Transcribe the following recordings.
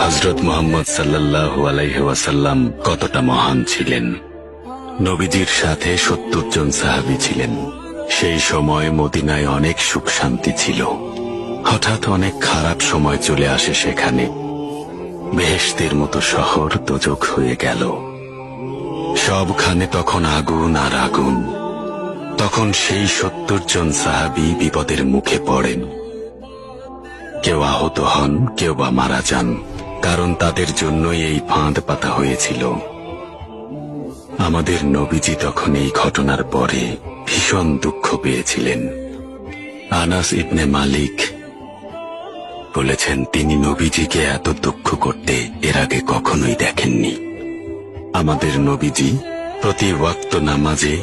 হযরত মুহাম্মদ সাল্লাল্লাহু আলাইহি ওয়াসাল্লাম কতটা মহান ছিলেন। নবীজির সাথে ৭০ জন সাহাবী ছিলেন। সেই সময় মদিনায় অনেক সুখ শান্তি ছিল। হঠাৎ অনেক খারাপ সময় চলে আসে সেখানে। বেহেশতের মতো শহর দোজখ হয়ে গেল। সবখানে তখন আগুন আর আগুন। তখন সেই ৭০ জন সাহাবী বিপদের মুখে পড়েন। কেউ আহত হন, কেউ বা মারা যান, কারণ তাদের জন্যই এই ফাঁদ পাতা হয়েছিল। আমাদের নবীজি তখন এই ঘটনার পরে ভীষণ দুঃখ পেয়েছিলেন। আনাস ইবনে মালিক বলেছেন, তিনি নবীজিকে এত দুঃখ করতে এর আগে কখনোই দেখেননি। আমাদের নবীজি প্রতি ওয়াক্ত নামাজে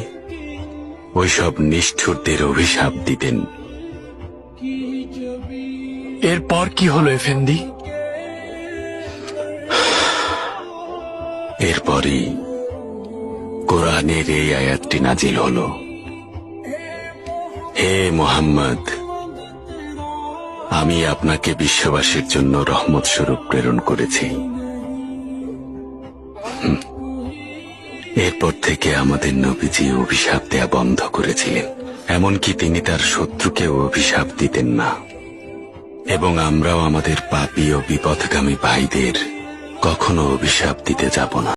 ওইসব নিষ্ঠুরদের অভিশাপ দিতেন। এরপর কি হলো এফেন্দি? এরপরই কোরআনের এই আয়াতটি নাজিল হলো, হে মুহাম্মদ, আমি আপনাকে বিশ্ববাসীর জন্য রহমত স্বরূপ প্রেরণ করেছি। এরপর থেকে আমাদের নবীজি অভিশাপ দেয়া বন্ধ করেছিলেন। এমনকি তিনি তার শত্রুকেও অভিশাপ দিতেন না। এবং আমরাও আমাদের পাপী ও বিপথগামী ভাইদের কখনো অভিশাপ দিতে যাব না।